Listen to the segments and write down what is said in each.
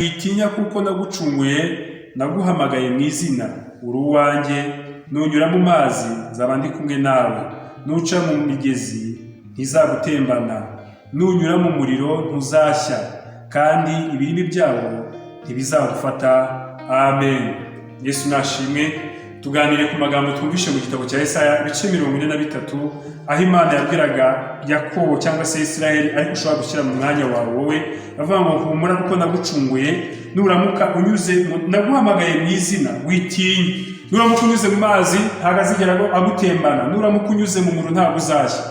witinya kuko nagucunguye, naguhamagaye mu izina, uri uwanjye. Nunyura mu mazi nzaba ndi kumwe nawe, nuca mu migezi ntizagutembana, nunyura mu muriro ntuzashya, kandi ibirimi byawo ntibizagufata. Amen. Yesu nashimwe. Tuganire ku magambo twumvishe mu gitabo cya Yesaya ibice 43, aho Imana yabwiraga Yakobo cyangwa se Isiraheli, ariko ushobora gushyira mu mwanya wawe wowe, avuga ngo humura kuko nagucunguye, nuramuka unyuze naguhamagaye mu izina, witinya. Nuramuka unyuze mu mazi ntabwo azigera agutembana, nuramuka unyuze mu muriro ntabwo uzashya.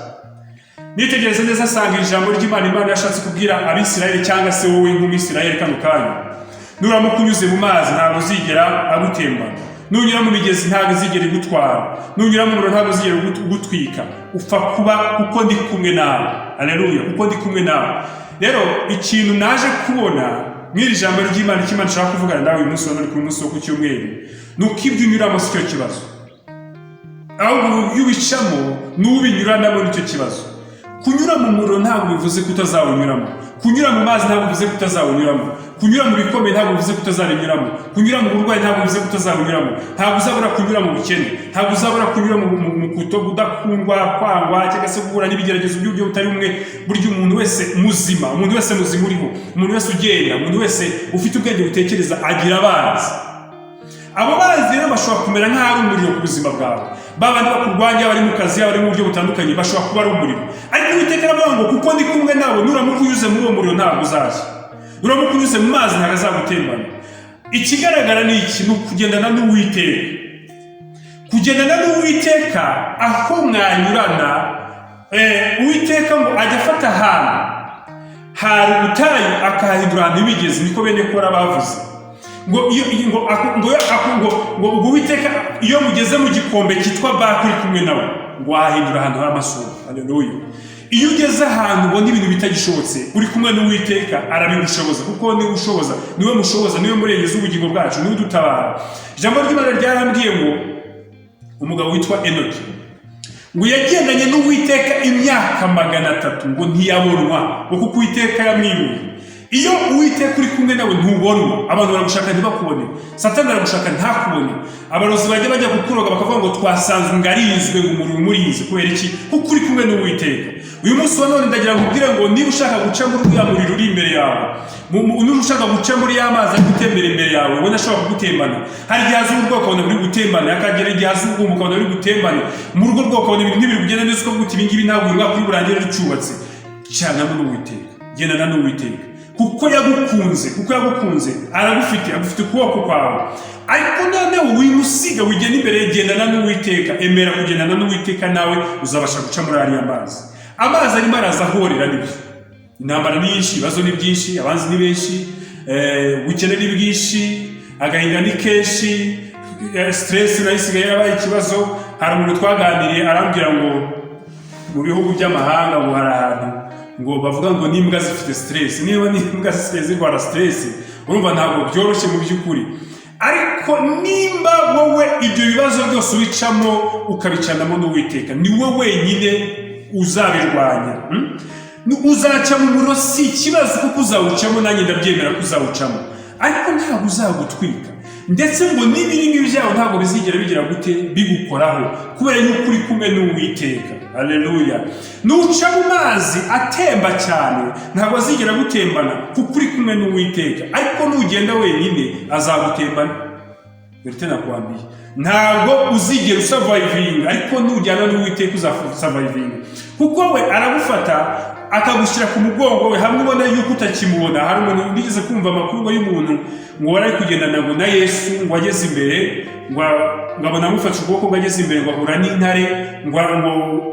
Nitegereze neza asanga ijambo ry'Imana, Imana yashatse kubwira Abisiraheli cyangwa se wowe nk'Umwisiraheli kano kanya. Nuramuka unyuze mu mazi ntabwo uzigera agutembana, nunyura mu migezi ntabwo izigera igutwara, nunyura mu muriro ntabwo uzigera ugutwika. Upfa kuba kuko ndi kumwe nawe. Haleluya, kuko ndi kumwe nawe. Rero ikintu naje kubona mw'iri jambo ry'Imana, cy'Imana nshaka kuvugana nawe uyu munsi, ku munsi wo ku cyumweru, nuko ibyo unyuramo si cyo kibazo, ahubwo iyo ubicamo n'ubinyuranamo nicyo kibazo. Kunyura mu muriro ntabwo bivuze ko utazawunyuramo, kunyura mu mazi ntabwo bivuze ko utazawunyuramo, kunyura mu bikomeye ntabwo bivuze ko utazabinyuramo, kunyura mu burwayi ntabwo bivuze ko utazabunyuramo. Ntabwo uzabura kunyura mu bukene, ntabwo uzabura kunyura mu kudakundwa, kwangwa, cyangwa se guhura n'ibigeragezo by'uburyo butari bumwe. Burya umuntu wese muzima, umuntu wese muzima uriho, umuntu wese ugenda, umuntu wese ufite ubwenge butekereza agira abanzi. Abo banzi rero bashobora kumera nk'aho ari umuriro ku buzima bwawe. Babandi bakurwanya, bari mu kazi, bari mu buryo butandukanye, bashobora kuba ari umuriro. Ariko Uwiteka aravuga ngo kuko ndi kumwe nawe, nuramuka unyuze muri uwo muriro ntabwo uzashya, nuramuka unyuze mu mazi ntabwo azagutembana. Ikigaragara ni iki? Ni ukugendana n'Uwiteka. Kugendana n'Uwiteka aho mwanyurana, Uwiteka ngo ajya afata ahantu hari ubutayu akahindura ahantu h'imigezi, niko bene Kora bavuze. Ngo Uwiteka iyo mugeze mu gikombe cyitwa Baka uri kumwe nawe, ngo wahindura ahantu h'amasoko. Haleluya. Iyo ugeze ahantu ubona ibintu bitagishobotse, uri kumwe n'Uwiteka arabigushoboza, kuko niwe ushoboza, niwe mushoboza, niwe murengezi w'ubugingo bwacu, niwe udutabara. Ijambo ry'Imana ryarambwiye ngo umugabo witwa Enoki ngo yagendanye n'Uwiteka imyaka 300, ngo ntiyabonwa, ngo kuko Uwiteka yamwibuye. Iyo Uwiteka uri kumwe nawe ntubonwa. Abantu baragushaka ntibakubone, Satani aragushaka ntakubone, abarozi bajya kukuroga bakavuga ngo twasanzwe ngarizwe, ngo umuriro umurinze. Kubera iki? Kuko uri kumwe n'Uwiteka. Uyu munsi wa none ndagira ngo ubwire ngo niba ushaka guca muri uriya muriro uri imbere yawe, niba ushaka guca muri ya mazi ari gutembera imbere yawe, ubona ashobora kugutembana. Hari igihe aza urwo ukabona buri gutembana, akagera igihe aza urwo ukabona buri gutembana, mu rugo rwo ukabona ibintu ntibiri kugenda neza, ukavuga uti ibingibi ntabwo uyu mwaka uri burangire rucyubatse. Cyanamo n'Uwiteka, gendana n'Uwiteka, kuko yagukunze, aragufite, agufite ukuboko kwawe. Ariko noneho wimusiga, wigenda imbere, gendana n'Uwiteka, emera kugendana n'Uwiteka, nawe uzabasha guca muri ariya mazi. Amazi arimo araza ahorera nibyo, intambara ni nyinshi, ibibazo ni byinshi, abanzi ni benshi, ubukene ni bwinshi, agahinda ni kenshi, stress nayo isigaye yarabaye ikibazo. Hari umuntu twaganiriye arambwira ngo mu bihugu by'amahanga ngo hari ahantu ngo bavuga ngo n'imbwa zifite stress. Niba n'imbwa zirwara stress, urumva ntabwo byoroshye mu by'ukuri. Ariko nimba wowe ibyo bibazo byose ubicamo ukabicanamo n'Uwiteka, ni wowe wenyine uzabirwanya. Uzaca mu muriro si ikibazo, kuko uzawucamo, nanjye ndabyemera ko uzawucamo, ariko ntabwo uzagutwika. Ndetse ngo n'ibiringi byawe ntabwo bizigera bigira gute bigukoraho, kubera yuko uri kumwe n'Uwiteka. Haleluya. Nuca mu mazi atemba cyane ntabwo azigera gutembana, kuko uri kumwe n'Uwiteka. Ariko nugenda wenyine azagutembana. Berite nakwambiye, ntabwo uzigera usurvivinga, ariko nujyana n'Uwiteka uzasurvivinga, kuko we aragufata akagushyira ku mugongo we, hamwe ubona yuko utakimubona. Hari umuntu nigeze kumva amakuru y'umuntu ngo wari kugendana ngo na Yesu, ngo ageze imbere, ngo abona amufashe ukuboko, ngo ageze imbere, ngo ahura n'intare, ngo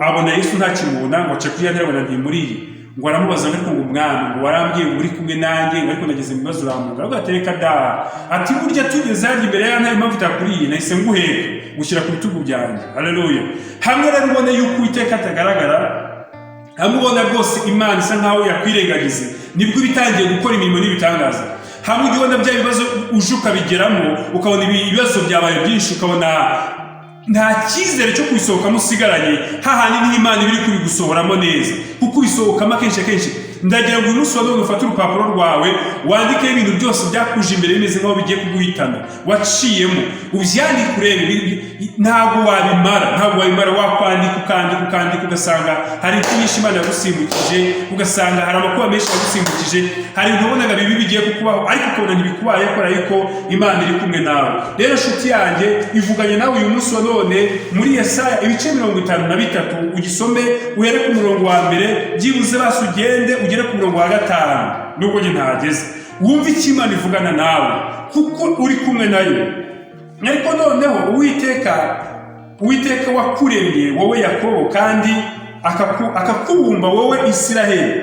abona Yesu ntakimubona, ngo aca kuri ya ntare, abona ntimuriye. Ngo aramubaza ariko ngo umwami, ngo warambwiye ngo uri kumwe nanjye, ngo ariko nageze mu bibazo uramuga. Aravuga ati reka da, ati burya tugeze hajya imbere ya ntare, impamvu itakuriye nahise nguheka gushyira ku bitugu byanjye. Haleluya. Hamwe rero ubona yuko Uwiteka atagaragara, hamwe ubona rwose Imana isa nkaho yakwirengagize, nibwo bitangiye gukora imirimo n'ibitangaza. Hamwe ubona bya bibazo uje ukabigeramo, ukabona ibibazo byabaye byinshi, ukabona nta cyizere cyo kwisohokamo usigaranye, hahandi n'Imana ibiri kubigusohoramo neza, kuko ubisohokamo akenshi ndagira ngo umunsi wa none ufate urupapuro rwawe wandikeho ibintu byose byakuje imbere bimeze nk'aho bigiye kuguhitana waciyemo ubyandike urebe ntabwo wabimara wakwandika ugasanga hari byinshi Imana yagusimbukije ugasanga hari amakuba menshi yagusimbukije hari ibintu ubonaga bibi bigiye kukubaho ariko ukabona ntibikubaye kubera yuko Imana iri kumwe nawe. Rero nshuti yanjye ivuganye nawe uyu munsi wa none muri Yesaya ibice 53 ugisome uhere ku murongo wa mbere byibuze basi ugende ugere ku murongo wa 5 nubwo njye ntageze wumve icyo Imana ivugana nawe kuko uri kumwe nayo. Ariko noneho Uwiteka wakuremye wowe Yakobo kandi akakubumba wowe Isiraheli.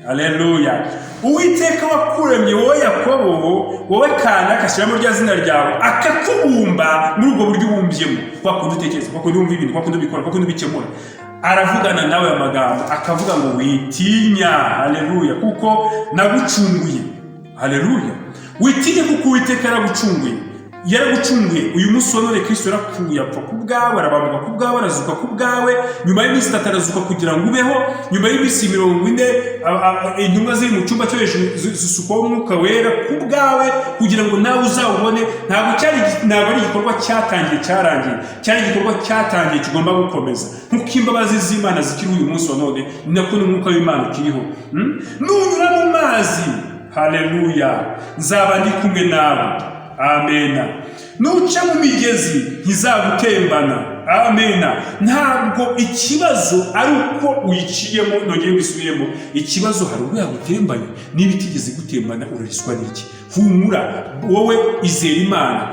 Haleluya. Uwiteka wakuremye wowe Yakobo wowe kana akashyiramo rya zina ryawe akakubumba muri ubwo buryo ubumbyemo wakundi utekereza wakundi wumva ibintu wakundi ubikora wakundi ubikemura aravugana nawe amagambo akavuga ngo witinya. Haleluya. Kuko nagucunguye. Haleluya. Witinya kuko Uwiteka yaragucunguye uyu munsi wa none Kristo yarapfuye apfa ku bwawe arabambwa ku bwawe arazuka ku bwawe nyuma y'iminsi 3 arazuka kugira ngo ubeho nyuma y'iminsi 40 intumwa ziri mu cyumba cyo hejuru zisukaho umwuka wera ku bwawe kugira ngo nawe uzawubone. Ntabwo ari igikorwa cyatangiye cyarangiye cyari igikorwa cyatangiye kigomba gukomeza nk'uko imbabazi z'Imana zikiri uyu munsi wa none nako n'umwuka w'Imana ukiriho. Nunyura mu mazi, haleluya, nzaba ndi kumwe nawe. Amena. Nuca mu migezi ntizagutembana. Amena. Ntabwo ikibazo ari uko uyiciyemo nongeye mbisubiremo, ikibazo hari ubwo yagutembanye n'ibitigeze gutembana urariswa n'iki. Humura wowe izera Imana.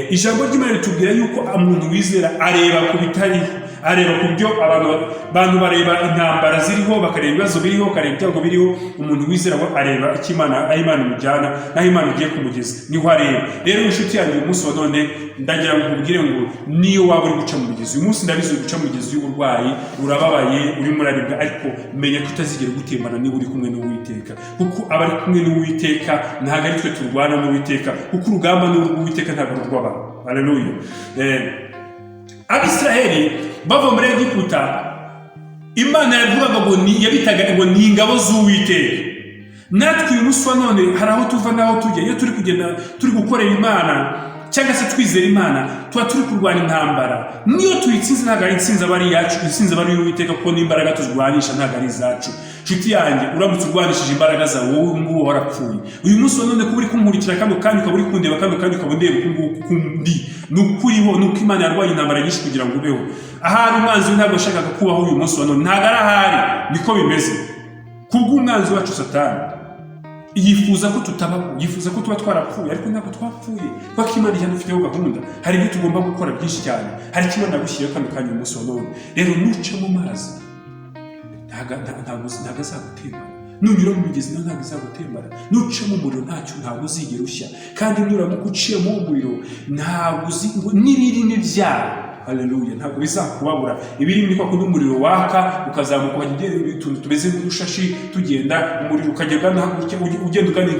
Ijambo ry'Imana ritubwira yuko umuntu wizera areba ku bitariho, areba ku byo abantu bareba intambara ziriho bakareba ibibazo biriho bakareba ibyago biriho. Umuntu wizera ngo areba icyo Imana imujyana naho Imana igiye kumugeza niho areba. Rero inshuti yanjye uyu munsi wa none ndagira ngo nkubwire ngo niyo waba uri guca mu mugezi uyu munsi ndabizi guca mu mugezi y'uburwayi urababaye urimo uraribwa ariko menya ko utazigera gutembana niba uri kumwe n'Uwiteka kuko abari kumwe n'Uwiteka ntabwo ari twe turwana n'Uwiteka kuko urugamba n'Uwiteka ntabwo rurwaba. Haleluya. Abisiraheli bava muri Egiputa Imana yavugaga ngo yabitaga ngo ni ingabo z'Uwiteka. Natwe uyu munsi wa none hari aho tuva n'aho tujya iyo turi kugenda turi gukorera Imana cyangwa se twizera Imana tuba turi kurwana intambara niyo tuyitsinze ntabwo ari intsinzi abari yacu intsinzi abari y'Uwiteka kuko n'imbaraga tuzirwanisha ntabwo ari izacu. Nshuti yanjye uramutse urwanishije imbaraga zawe wowe nguwo warapfuye. Uyu munsi wa none kuba uri kumurikira kandi ukaba uri kundeba kandi ukaba undeba ukundi n'ukuriho nuko Imana yarwanye intambara nyinshi kugira ngo ubeho. Ahari umwanzi ntabwo ashakaga kubaho uyu munsi wa none ntabwo arahari niko bimeze kubw'umwanzi wacu Satani yifuza ko tutabaho yifuza ko tuba twarapfuye ariko ntabwo twapfuye kuko Imana yanufiteho gahunda. Hari ibyo tugomba gukora byinshi cyane hari icyo Imana yagushyiriyeho kandi uyu munsi wa none. Rero nuca mu mazi ntabwo azagutembana nunyura mu migezi ntabwo izagutembana nuca mu muriro ntabwo uzigera ushya kandi nuramuka uciye mu muriro ntabwo n'ibirimi byawo. Haleluya. Ntabwo bizakubabura ibirimi kwa kundi umuriro waka ukazamuka ukagenda utuntu tumeze nk'udushashi tugenda umuriro ukagenda ugenda ugana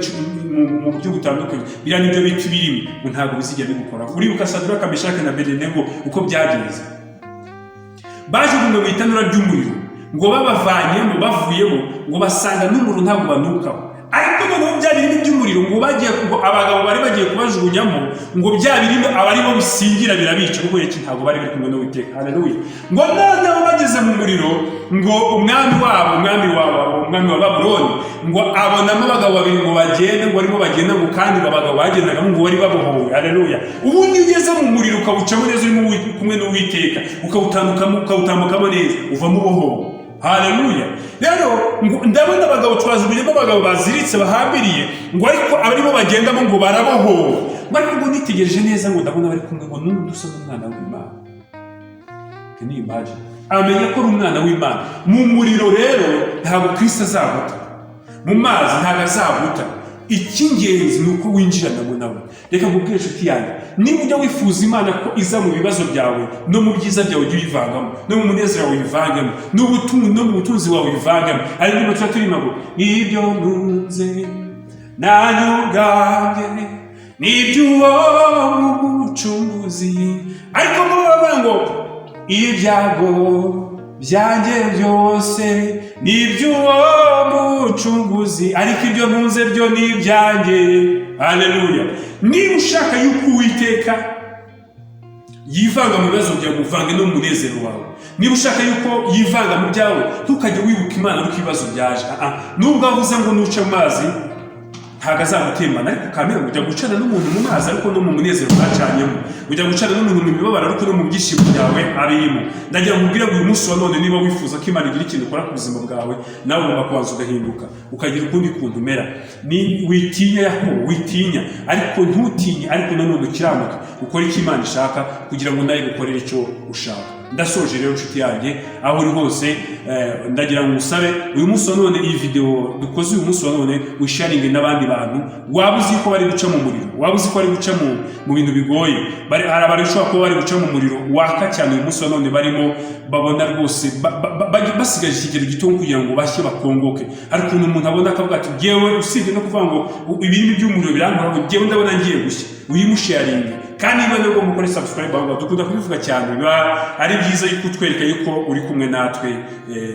mu buryo butandukanye biriya nibyo bita ibirimi ntabwo bizigera bigukora. Uribuka Sadraka Meshaki na Abedenego uko byagenze bajugunywe mu itanura ry'umuriro ngo babavanyemo bavuyemo ngo basanga n'umuriro ntabwo banukaho ariko noneho bya birimi by'umuriro ngo abagabo bari bagiye kubajugunyamo ngo bya birimi abaribo bisingira birabica kuko ntabwo bari bari kumwe n'Uwiteka. Haleluya. Ngo noneho bageze mu muriro ngo umwami wa Babuloni ngo abonamo abagabo babiri ngo bagende ngo barimo bagenda ngo kandi abagabo bagendaga ngo bari babohowe. Haleluya. Ubundi ugeze mu muriro ukawucamo neza urimo kumwe n'Uwiteka ukawutambukamo neza uvamo ubohowe. Haleluya. Rero ndabona abagabo twajugunyemo abagabo baziritse bahambiriye ngo ariko abarimo bagendamo ngo barabohowe. Ngo nitegereje neza ngo ndabona bari kumwe ngo n'undi usa n'umwana w'Imana. Can you imagine? Amenya ko ari umwana w'Imana. Mu muriro rero ntabwo Kristo azaguta. Mu mazi ntabwo azaguta. Icy'ingenzi ni uko winjiranamo nawe. Reka nkubwire inshuti yanjye niba ujya wifuza Imana ko iza mu bibazo byawe no mu byiza byawe ujye uyivangamo no mu munezero wawe uyivangamo no mu butunzi wawe uyivangamo. Ariko niba tuba turimo ngo ibyo ntunze nanyugambye n'iby'uwo mucunguzi ariko mubavuga ngo ibyago byanjye byose ni iby'uwo mucunguzi, ariko ibyo ntunze byo ni ibyanjye. Haleluya. Niba ushaka yuko Uwiteka yivanga mu bibazo byawe, muvange no mu munezero wawe. Niba ushaka yuko yivanga mu byawe, ntukajye wibuka Imana nuko ibibazo byaje. Nubwo avuze ngo nuca mu mazi ntabwo azagutembana, ariko kamera ujya gucana n'umuntu mu mazi ariko no mu munezero bwacanyemo, ujya gucana n'umuntu mu mibabaro ariko no mu byishimo byawe abirimo. Ndagira ngo ubwire ngo uyu munsi wa none niba wifuza ko Imana igira ikintu ikora ku buzima bwawe, nawe ugomba kubanza ugahinduka ukagira ukundi kuntu umera. Ni witinya Yakobo, witinya ariko ntutinye, ariko nanone ukiranuke ukore icyo Imana ishaka kugira ngo nawe gukorere icyo ushaka. Ndasoje rero nshuti yanjye aho uri hose, ndagira ngo usabe uyu munsi wa none iyi video dukoze uyu munsi wa none wisharinge n'abandi bantu waba uzi ko bari guca mu muriro, waba uzi ko bari guca mu bintu bigoye, hari abari ushobora kuba bari guca mu muriro waka cyane uyu munsi wa none, barimo babona rwose basigaje ikigero gito kugira ngo bashye bakongoke. ariko ukuntu umuntu abona akavuga ati ngewe usibye no kuvuga ngo ibintu by'umuriro birankora, ngewe ndabona ngiye gushya, uyimusharinge. Kandi niba nubwo mukore subscribe ahubwo dukunda kubivuga cyane, biba ari byiza yuko utwereka yuko uri kumwe natwe.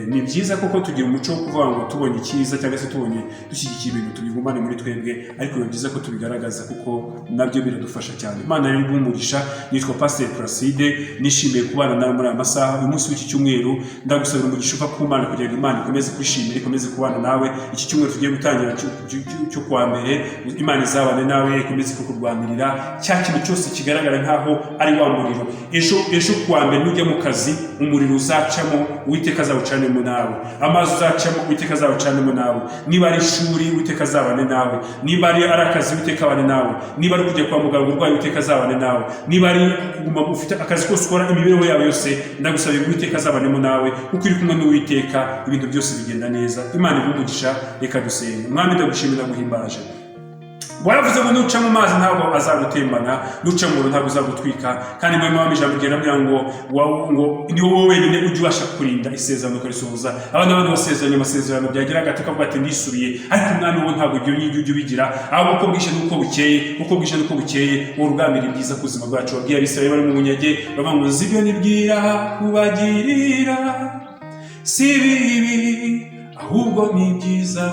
Ni byiza kuko tugira umuco wo kuvuga ngo tubonye icyiza cyangwa se tubonye dushyigikiye ibintu tubigumane muri twebwe, ariko biba byiza ko tubigaragaza kuko nabyo biradufasha cyane. Imana rero igumugisha. Nitwa Pastor Placide, nishimiye kubana nawe muri aya masaha. Uyu munsi w'iki cyumweru ndagusabira umugisha uva ku Mana kugira ngo Imana ikomeze kwishimira, ikomeze kubana nawe. Iki cyumweru tugiye gutangira cyo kwa mbere, Imana izabane nawe, ikomeze kukurwanirira cya kintu cyose kigaragara nkaho ari wa muriro. Ejo kuwa mbere nujya mu kazi, umuriro uzacamo Uwiteka azawucanemo nawe, amazi uzacamo Uwiteka azawucanemo nawe, niba ari ishuri Uwiteka azabane nawe, niba ari akazi Uwiteka abane nawe, niba ari kujya kwa muganga urwaye Uwiteka azabane nawe, niba ari kuguma ufite akazi kose ukora, imibereho yawe yose ndagusabira Uwiteka azabanemo nawe, kuko uri kumwe n'Uwiteka ibintu byose bigenda neza. Imana igumugisha. Reka dusenge. Mwami ndagushimira, guhimbaje. Waravuze ngo nuca mu mazi ntabwo azagutembana, nuca mu muriro ntabwo uzagutwika, kandi mwe mwami ijambo ryera ngo ni wowe wenyine ujya ubasha kurinda isezerano ukarisohoza. Abandi amasezerano byagira agati kavuga ati ndisubiye, ariko umwami wo ntabwo ibyo ngibyo ujya ubigira, ahubwo uko bwije n'uko bukeye wowe urugambira ibyiza ku buzima bwacu. Wabwiye Abisirayeli bari mu bunyage bavuga ngo nzi ibyo nibwira kubagirira si bibi ahubwo ni byiza.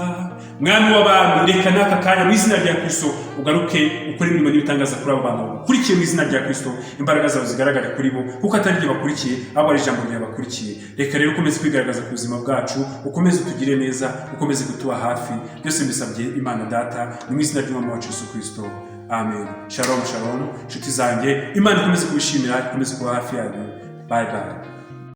Mwami w'abantu, reka n'aka kanya mu izina rya Kristo ugaruke ukore imirimo n'ibitangaza kuri abo bantu bakurikiye mu izina rya Kristo. Imbaraga zawe zigaragare kuri bo, kuko atari ryo bakurikiye ahubwo ari ijambo ryawe bakurikiye. Reka rero ukomeze kwigaragaza ku buzima bwacu, ukomeze utugire neza, ukomeze kutuba hafi. Byose mbisabye Imana Data mu izina ry'Umwami wacu Yesu Kristo, amen. Shalom shalom nshuti zanjye, Imana ikomeze kubishimira, ikomeze kuba hafi yanyu. Bye bye.